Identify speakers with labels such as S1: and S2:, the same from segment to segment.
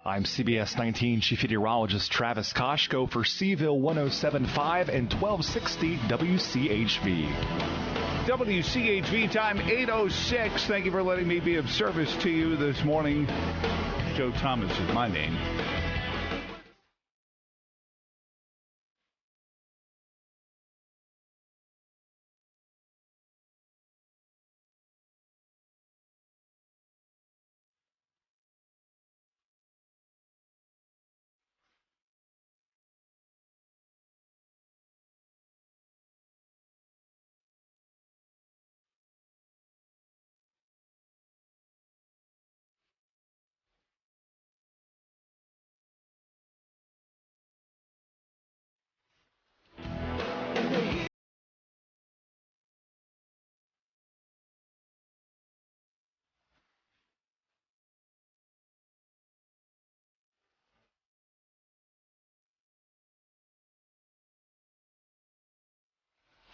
S1: I'm CBS 19 Chief Meteorologist Travis Koshko for Seville 107.5 and 1260 WCHV.
S2: WCHV time 8:06. Thank you for letting me be of service to you this morning. Joe Thomas is my name.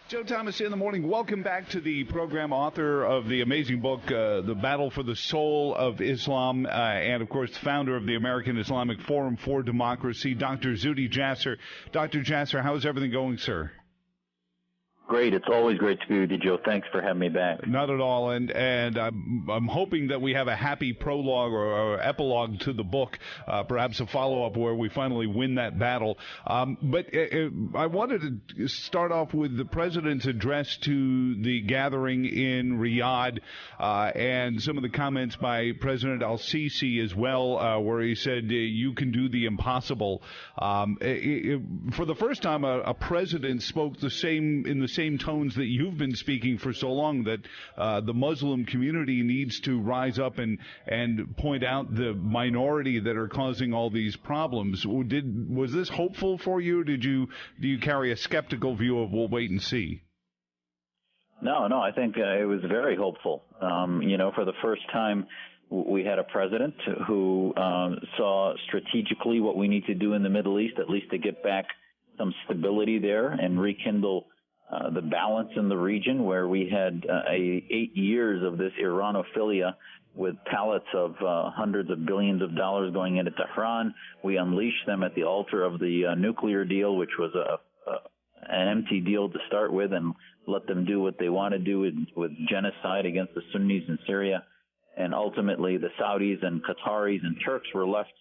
S2: Joe Thomas in the morning. Welcome back to the program. Author of the amazing book, The Battle for the Soul of Islam, and, of course, the founder of the American Islamic Forum for Democracy, Dr. Zuhdi Jasser. Dr. Jasser, how is everything going, sir?
S3: Great. It's always great to be with you, Joe. Thanks for having me back.
S2: Not at all. And I'm hoping that we have a happy prologue or epilogue to the book, perhaps a follow-up where we finally win that battle. But I wanted to start off with the president's address to the gathering in Riyadh and some of the comments by President al-Sisi as well, where he said, you can do the impossible. For the first time, a president spoke in the same tones that you've been speaking for so long, that the Muslim community needs to rise up and point out the minority that are causing all these problems. Was this hopeful for you? Do you carry a skeptical view of we'll wait and see?
S3: No, I think it was very hopeful. For the first time, we had a president who saw strategically what we need to do in the Middle East, at least to get back some stability there and rekindle the balance in the region, where we had 8 years of this Iranophilia with pallets of hundreds of billions of dollars going into Tehran. We unleashed them at the altar of the nuclear deal, which was an empty deal to start with, and let them do what they want to do with genocide against the Sunnis in Syria. And ultimately, the Saudis and Qataris and Turks were left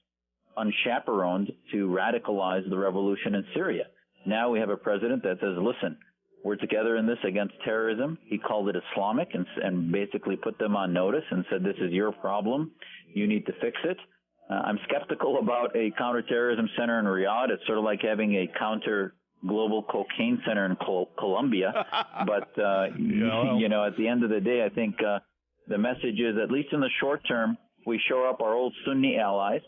S3: unchaperoned to radicalize the revolution in Syria. Now we have a president that says, listen, we're together in this against terrorism. He called it Islamic and basically put them on notice and said, this is your problem. You need to fix it. I'm skeptical about a counterterrorism center in Riyadh. It's sort of like having a counter-global cocaine center in Colombia. But, at the end of the day, I think the message is, at least in the short term, we shore up our old Sunni allies.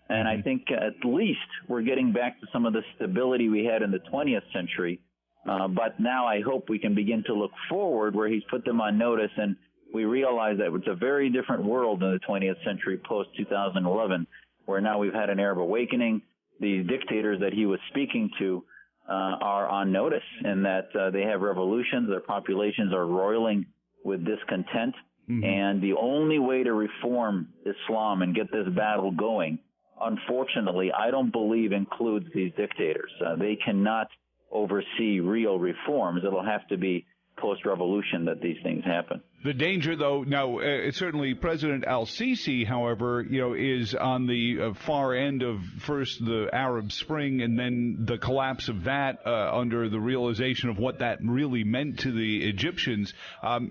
S3: And I think at least we're getting back to some of the stability we had in the 20th century. But now I hope we can begin to look forward, where he's put them on notice, and we realize that it's a very different world in the 20th century post-2011, where now we've had an Arab awakening. These dictators that he was speaking to are on notice, and that they have revolutions. Their populations are roiling with discontent. Mm-hmm. And the only way to reform Islam and get this battle going, unfortunately, I don't believe includes these dictators. They cannot oversee real reforms. It'll have to be post-revolution that these things happen.
S2: The danger, though, now, certainly President al-Sisi, however, is on the far end of first the Arab Spring and then the collapse of that under the realization of what that really meant to the Egyptians.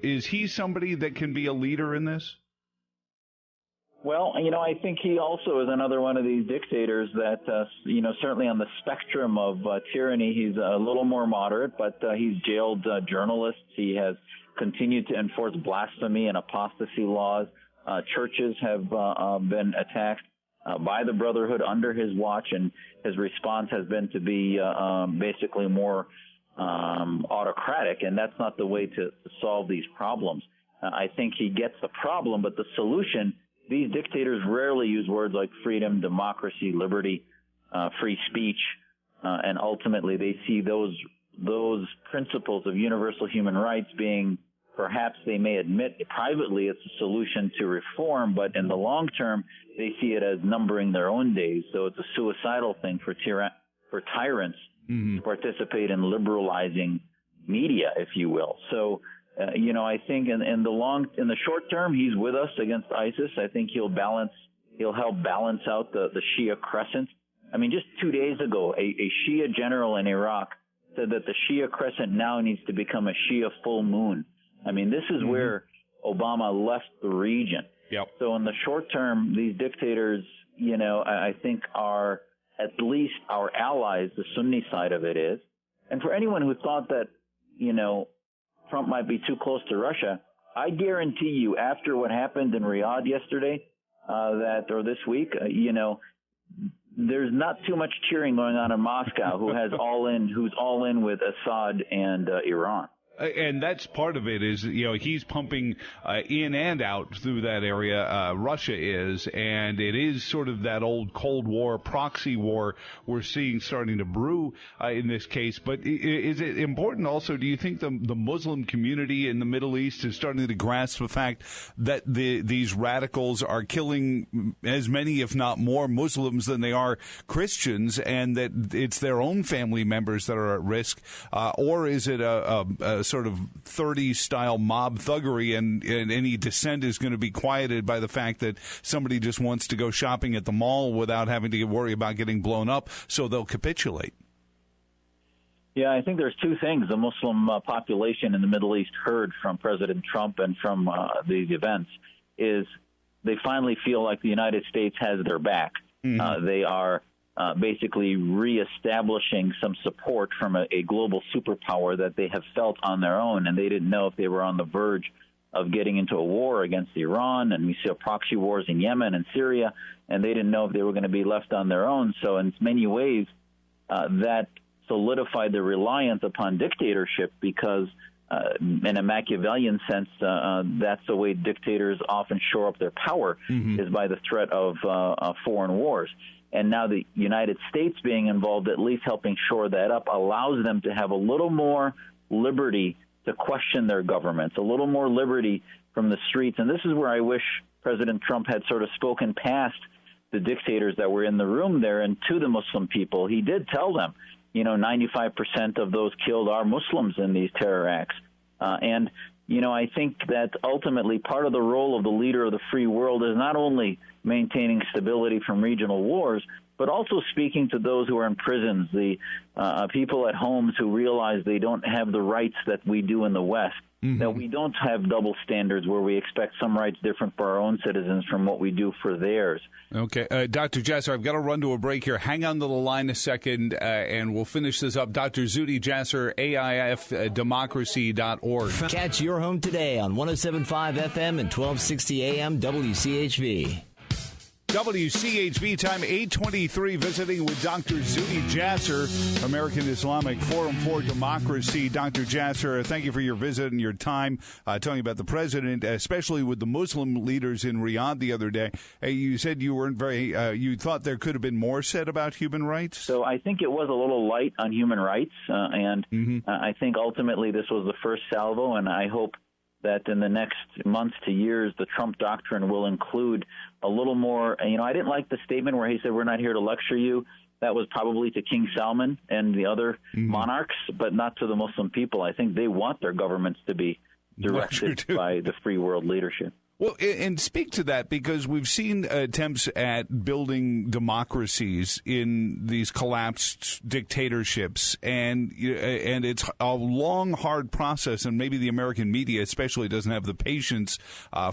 S2: Is he somebody that can be a leader in this?
S3: Well, I think he also is another one of these dictators that, certainly on the spectrum of tyranny, he's a little more moderate, but he's jailed journalists. He has continued to enforce blasphemy and apostasy laws. Churches have been attacked by the Brotherhood under his watch, and his response has been to be basically more autocratic, and that's not the way to solve these problems. I think he gets the problem, but the solution, these dictators rarely use words like freedom, democracy, liberty, free speech, and ultimately they see those principles of universal human rights being perhaps they may admit privately it's a solution to reform, but in the long term, they see it as numbering their own days. So it's a suicidal thing for tyrants to participate in liberalizing media, if you will. So, I think in the short term, he's with us against ISIS. I think he'll help balance out the Shia crescent. I mean, just 2 days ago, a Shia general in Iraq said that the Shia crescent now needs to become a Shia full moon. I mean, this is where Obama left the region.
S2: Yep.
S3: So in the short term, these dictators, I think are at least our allies, the Sunni side of it is. And for anyone who thought that, Trump might be too close to Russia, I guarantee you after what happened in Riyadh yesterday, or this week, there's not too much cheering going on in Moscow who's all in with Assad and Iran.
S2: And that's part of it is, he's pumping in and out through that area, Russia is, and it is sort of that old Cold War, proxy war we're seeing starting to brew in this case. But is it important also, do you think the Muslim community in the Middle East is starting to grasp the fact that these radicals are killing as many, if not more, Muslims than they are Christians, and that it's their own family members that are at risk? Or is it a sort of 30s style mob thuggery, and any dissent is going to be quieted by the fact that somebody just wants to go shopping at the mall without having to worry about getting blown up, so they'll capitulate?
S3: Yeah, I think there's two things the Muslim population in the Middle East heard from President Trump and from these events is they finally feel like the United States has their back. They are basically reestablishing some support from a global superpower that they have felt on their own, and they didn't know if they were on the verge of getting into a war against Iran, and we saw proxy wars in Yemen and Syria, and they didn't know if they were going to be left on their own. So in many ways, that solidified their reliance upon dictatorship because in a Machiavellian sense, that's the way dictators often shore up their power is by the threat of foreign wars. And now the United States being involved, at least helping shore that up, allows them to have a little more liberty to question their governments, a little more liberty from the streets. And this is where I wish President Trump had sort of spoken past the dictators that were in the room there and to the Muslim people. He did tell them, 95% of those killed are Muslims in these terror acts. I think that ultimately part of the role of the leader of the free world is not only maintaining stability from regional wars, but also speaking to those who are in prisons, the people at homes who realize they don't have the rights that we do in the West, that we don't have double standards where we expect some rights different for our own citizens from what we do for theirs.
S2: Okay. Dr. Jasser, I've got to run to a break here. Hang on to the line a second, and we'll finish this up. Dr. Zuhdi Jasser, AIFdemocracy.org.
S4: Catch your home today on 107.5 FM and 1260 AM WCHV.
S2: WCHV time 8:23, visiting with Dr. Zuhdi Jasser, American Islamic Forum for Democracy. Dr. Jasser, thank you for your visit and your time talking about the president, especially with the Muslim leaders in Riyadh the other day. You said you weren't you thought there could have been more said about human rights?
S3: So I think it was a little light on human rights, and I think ultimately this was the first salvo, and I hope that in the next months to years, the Trump doctrine will include a little more. I didn't like the statement where he said, we're not here to lecture you. That was probably to King Salman and the other monarchs, but not to the Muslim people. I think they want their governments to be directed by the free world leadership.
S2: Well, and speak to that, because we've seen attempts at building democracies in these collapsed dictatorships, and it's a long, hard process, and maybe the American media especially doesn't have the patience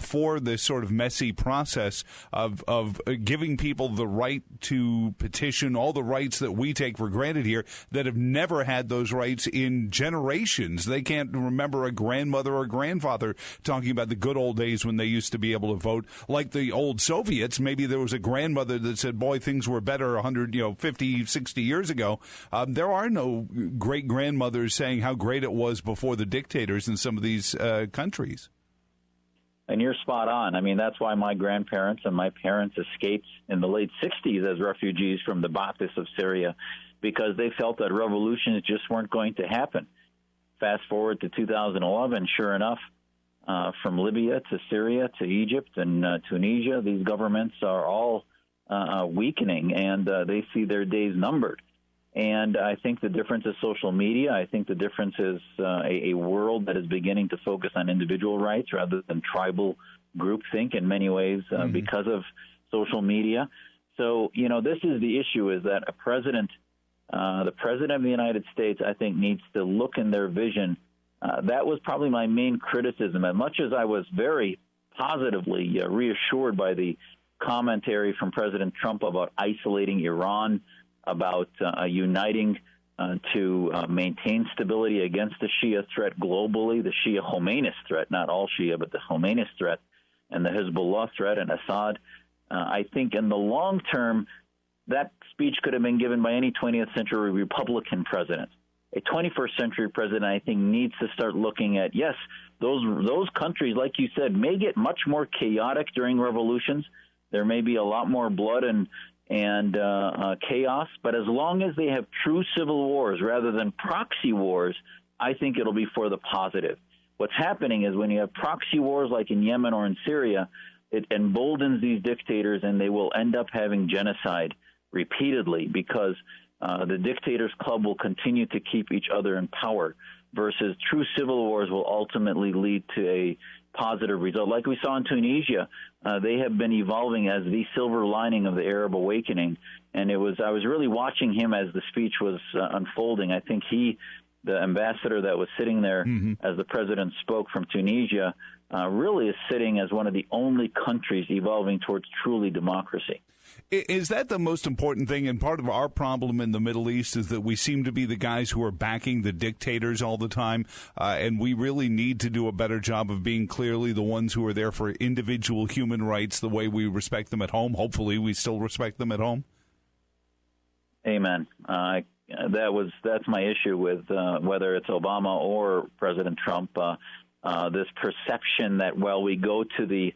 S2: for this sort of messy process of giving people the right to petition, all the rights that we take for granted here that have never had those rights in generations. They can't remember a grandmother or grandfather talking about the good old days when they used to be able to vote like the old Soviets. Maybe there was a grandmother that said, boy, things were better 100, 50, 60 years ago. There are no great grandmothers saying how great it was before the dictators in some of these countries.
S3: And you're spot on. I mean, that's why my grandparents and my parents escaped in the late 60s as refugees from the Ba'athis of Syria, because they felt that revolutions just weren't going to happen. Fast forward to 2011, sure enough, from Libya to Syria to Egypt and Tunisia. These governments are all weakening, and they see their days numbered. And I think the difference is social media. I think the difference is a world that is beginning to focus on individual rights rather than tribal groupthink in many ways because of social media. So, this is the issue, is that the president of the United States, I think, needs to look in their vision. That was probably my main criticism. As much as I was very positively reassured by the commentary from President Trump about isolating Iran, about uniting to maintain stability against the Shia threat globally, the Shia Khomeinist threat, not all Shia, but the Khomeinist threat, and the Hezbollah threat and Assad. I think in the long term, that speech could have been given by any 20th century Republican president. A 21st century president, I think, needs to start looking at, yes, those countries, like you said, may get much more chaotic during revolutions. There may be a lot more blood and chaos, but as long as they have true civil wars rather than proxy wars, I think it'll be for the positive. What's happening is when you have proxy wars like in Yemen or in Syria, it emboldens these dictators, and they will end up having genocide repeatedly because the dictators' club will continue to keep each other in power, versus true civil wars will ultimately lead to a positive result. Like we saw in Tunisia, they have been evolving as the silver lining of the Arab awakening. And I was really watching him as the speech was unfolding. I think the ambassador that was sitting there as the president spoke from Tunisia, really is sitting as one of the only countries evolving towards truly democracy.
S2: Is that the most important thing? And part of our problem in the Middle East is that we seem to be the guys who are backing the dictators all the time, and we really need to do a better job of being clearly the ones who are there for individual human rights the way we respect them at home. Hopefully we still respect them at home. Amen.
S3: That's my issue with whether it's Obama or President Trump. This perception that, we go to the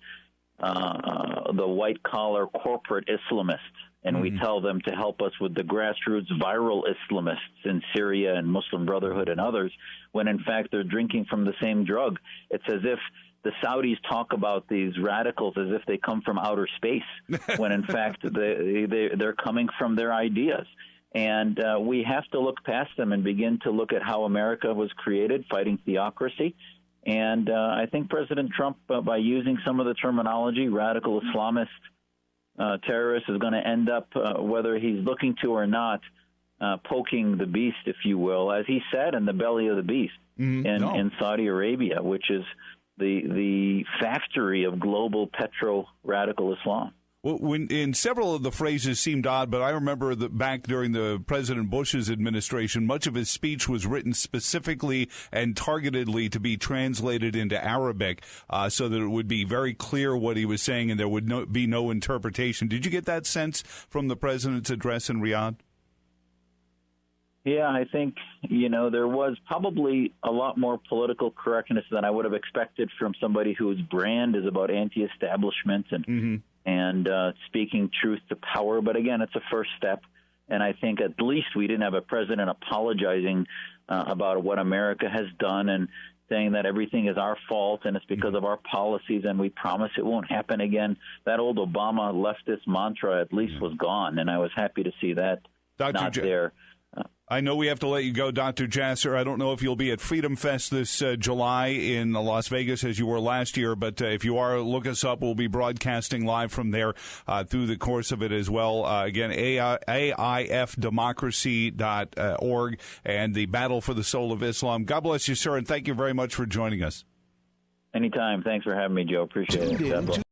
S3: white-collar corporate Islamists, and we tell them to help us with the grassroots viral Islamists in Syria and Muslim Brotherhood and others, when in fact they're drinking from the same drug. It's as if the Saudis talk about these radicals as if they come from outer space, when in fact they're coming from their ideas. And we have to look past them and begin to look at how America was created, fighting theocracy. And I think President Trump, by using some of the terminology, radical Islamist terrorist, is going to end up, whether he's looking to or not, poking the beast, if you will, as he said, in the belly of the beast in Saudi Arabia, which is the factory of global petro-radical Islam.
S2: Well, in several of the phrases seemed odd, but I remember that back during the President Bush's administration, much of his speech was written specifically and targetedly to be translated into Arabic, so that it would be very clear what he was saying and there would be no interpretation. Did you get that sense from the president's address in Riyadh?
S3: Yeah, I think, there was probably a lot more political correctness than I would have expected from somebody whose brand is about anti-establishment and speaking truth to power. But again, it's a first step. And I think at least we didn't have a president apologizing about what America has done and saying that everything is our fault and it's because of our policies and we promise it won't happen again. That old Obama leftist mantra at least was gone, and I was happy to see that not there.
S2: I know we have to let you go, Dr. Jasser. I don't know if you'll be at Freedom Fest this July in Las Vegas as you were last year, but if you are, look us up. We'll be broadcasting live from there through the course of it as well. Again, AIFdemocracy.org and the Battle for the Soul of Islam. God bless you, sir, and thank you very much for joining us.
S3: Anytime. Thanks for having me, Joe. Appreciate it. God bless.